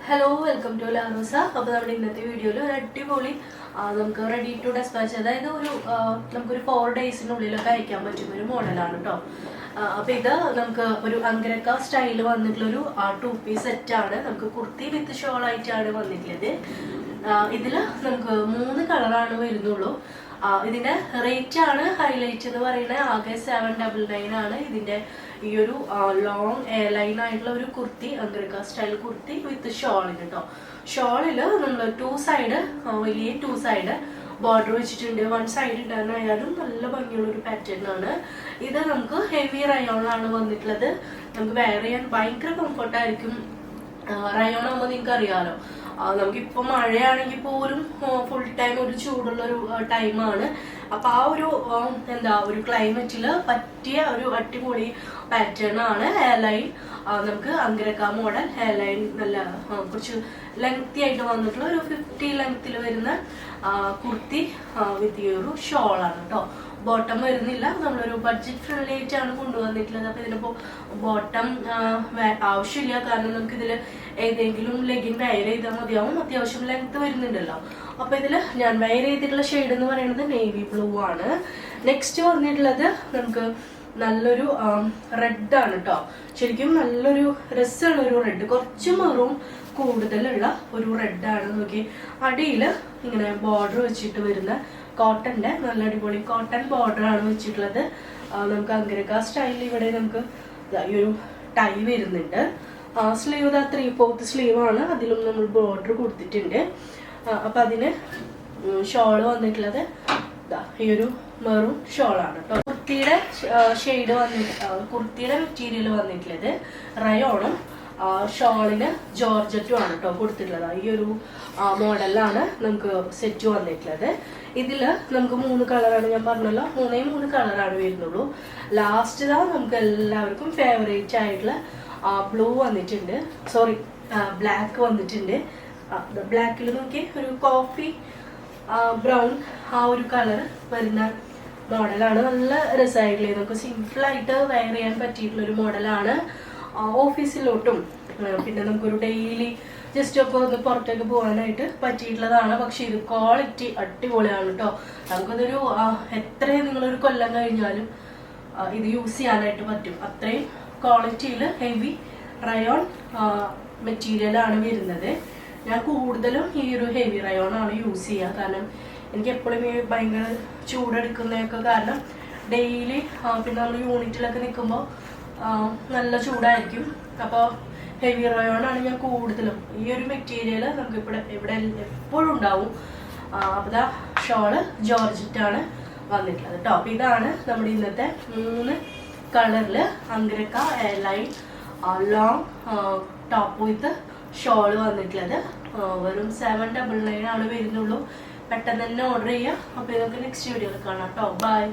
Hello welcome to ലാനൂസ. അപ്പോൾ നമ്മുടെ ഇന്നത്തെ വീഡിയോയിൽ ഒരു അടിപൊളി നമുക്ക് റെഡി ടു ഡെസ്പാച്ച്, അതായത് നമുക്കൊരു 4 ഡേയ്സിനുള്ളിലൊക്കെ അയക്കാൻ പറ്റുന്ന ഒരു മോഡലാണ് കേട്ടോ. അപ്പോൾ ഇത് നമുക്ക് ഒരു അങ്കരക്ക സ്റ്റൈൽ വന്നിട്ടുള്ളൊരു 2 പീസ് സെറ്റാണ്. നമുക്ക് കുർത്തി വിത്ത് ഷോൾ ആയിട്ടാണ് വന്നിട്ടുള്ളത്. ഇതിൽ നമുക്ക് 3 കളറാണ് വരുന്നുള്ളൂ. ഇതിന്റെ റേറ്റ് ആണ് ഹൈലൈറ്റ് എന്ന് പറയുന്നത്. ആകെ 799 ആണ് ഇതിന്റെ ഈ ഒരു ലോങ് എയർ ലൈൻ ആയിട്ടുള്ള ഒരു കുർത്തി, അങ്കരക്ക സ്റ്റൈൽ കുർത്തി വിത്ത് ഷോളിന് കേട്ടോ. ഷോളില് നമ്മൾ 2 സൈഡ് വലിയ 2 സൈഡ് ബോർഡർ വെച്ചിട്ടുണ്ട്. 1 സൈഡ് ഇടാനായാലും നല്ല ഭംഗിയുള്ള ഒരു പാറ്റേൺ ആണ്. ഇത് നമുക്ക് ഹെവി റയോണാണ് വന്നിട്ടുള്ളത്. നമുക്ക് വെയർ ചെയ്യാൻ ഭയങ്കര കംഫർട്ടായിരിക്കും. റയോൺ ആകുമ്പോൾ നിങ്ങൾക്ക് അറിയാലോ, നമുക്കിപ്പോ മഴയാണെങ്കിൽ പോലും ഫുൾ ടൈം ഒരു ചൂടുള്ള ഒരു ടൈമാണ്. അപ്പൊ ആ ഒരു ഒരു ക്ലൈമറ്റില് പറ്റിയ ഒരു അടിപൊളി പാറ്റേൺ ആണ് ഹെയർ ലൈൻ. നമുക്ക് അങ്കരക്ക മോഡൽ ഹെയർ ലൈൻ, നല്ല കുറച്ച് ലെങ്തി ആയിട്ട് വന്നിട്ടുള്ള ഒരു 50 ലെങ്ത്തിൽ വരുന്ന കുർത്തി വിത്ത് ഈ ഒരു ഷോളാണ് കേട്ടോ. ബോട്ടം വരുന്നില്ല, നമ്മളൊരു ബഡ്ജറ്റ് ഫ്രണ്ട്ലി ആയിട്ടാണ് കൊണ്ടുവന്നിട്ടുള്ളത്. അപ്പൊ ഇതിനിപ്പോ ബോട്ടം ആവശ്യമില്ല, കാരണം നമുക്ക് ഇതിൽ ഏതെങ്കിലും ലെഗിൻ വെയർ ചെയ്താൽ മതിയാവും. അത്യാവശ്യം ലെങ്ത് വരുന്നുണ്ടല്ലോ. അപ്പൊ ഇതിൽ ഞാൻ വെയർ ചെയ്തിട്ടുള്ള ഷെയ്ഡ് എന്ന് പറയുന്നത് നേവി ബ്ലൂ ആണ്. നെക്സ്റ്റ് വന്നിട്ടുള്ളത് നമുക്ക് നല്ലൊരു റെഡ് ആണ് കേട്ടോ. ശരിക്കും നല്ലൊരു രസമുള്ള ഒരു റെഡ്, കുറച്ച് മെറൂൺ കൂടുതലുള്ള ഒരു റെഡ് ആണ്. നോക്കി, അടിയിൽ ഇങ്ങനെ ബോർഡർ വെച്ചിട്ട് വരുന്ന കോട്ടന്റെ നല്ല അടിപൊളി കോട്ടൺ ബോർഡർ ആണ് വെച്ചിട്ടുള്ളത്. നമുക്ക് അങ്കരക്ക സ്റ്റൈലിൽ ഇവിടെ നമുക്ക് ഈ ഒരു ടൈ വരുന്നുണ്ട്. സ്ലീവ് 3/4 സ്ലീവ് ആണ്, അതിലും നമ്മൾ ബോർഡർ കൊടുത്തിട്ടുണ്ട്. അപ്പൊ അതിന് ഷോള് വന്നിട്ടുള്ളത് ഈ ഒരു മെറൂൺ ഷോളാണ് കേട്ടോ. കുർത്തിയുടെ ഷെയ്ഡ് കുർത്തിയുടെ മെറ്റീരിയൽ വന്നിട്ടുള്ളത് റയോണും ഷോളിന് ജോർജറ്റും ആണ് കേട്ടോ കൊടുത്തിട്ടുള്ളത്. ഈ ഒരു മോഡലാണ് നമുക്ക് സെറ്റ് വന്നിട്ടുള്ളത്. ഇതില് നമുക്ക് 3 കളറാണ്, ഞാൻ പറഞ്ഞല്ലോ 3 കളറാണ് വരുന്നുള്ളൂ. ലാസ്റ്റ് നമുക്ക് എല്ലാവർക്കും ഫേവറേറ്റ് ആയിട്ടുള്ള ബ്ലൂ വന്നിട്ടുണ്ട്, സോറി ബ്ലാക്ക് വന്നിട്ടുണ്ട്. ബ്ലാക്കിൽ നോക്കി ഒരു കോഫി ബ്രൗൺ ആ ഒരു കളർ വരുന്ന മോഡലാണ്. നല്ല രസമായിട്ടുള്ള, നമുക്ക് സിമ്പിൾ ആയിട്ട് വെയർ ചെയ്യാൻ പറ്റിയിട്ടുള്ള ഒരു മോഡലാണ്. ഓഫീസിലോട്ടും പിന്നെ നമുക്കൊരു ഡെയിലി ജസ്റ്റ് ഒക്കെ ഒന്ന് പുറത്തേക്ക് പോകാനായിട്ട് പറ്റിയിട്ടുള്ളതാണ്. പക്ഷെ ഇത് ക്വാളിറ്റി അടിപൊളിയാണ് കേട്ടോ. നമുക്കതൊരു എത്രയും നിങ്ങളൊരു കൊല്ലം കഴിഞ്ഞാലും ഇത് യൂസ് ചെയ്യാനായിട്ട് പറ്റും. അത്രയും ക്വാളിറ്റിയിൽ ഹെവി റയോൺ മെറ്റീരിയൽ ആണ് വരുന്നത്. ഞാൻ കൂടുതലും ഈ ഒരു ഹെവി റയോൺ ആണ് യൂസ് ചെയ്യുക, കാരണം എനിക്ക് എപ്പോഴും ഈ ഭയങ്കര ചൂടെടുക്കുന്നതൊക്കെ കാരണം ഡെയിലി പിന്നെ നമ്മൾ യൂണിറ്റിലൊക്കെ നിൽക്കുമ്പോൾ നല്ല ചൂടായിരിക്കും. അപ്പോൾ ഹെവി റയോൺ ആണ് ഞാൻ കൂടുതലും. ഈ ഒരു മെറ്റീരിയൽ നമുക്ക് ഇവിടെ എപ്പോഴും ഉണ്ടാവും. അപ്പോൾ ഷോള് ജോർജറ്റ് ആണ് വന്നിട്ടുള്ളത് കേട്ടോ. അപ്പോൾ ഇതാണ് നമ്മുടെ ഇന്നത്തെ 3 കളറിൽ അങ്കരക്ക air line long top with shawl വന്നിട്ടുള്ളത്. വെറും 799 ആണ് വരുന്നുള്ളൂ. പെട്ടെന്ന് തന്നെ ഓർഡർ ചെയ്യുക. അപ്പോൾ ഇതൊക്കെ നെക്സ്റ്റ് വീഡിയോയിൽ കാണാം കേട്ടോ. ബൈ.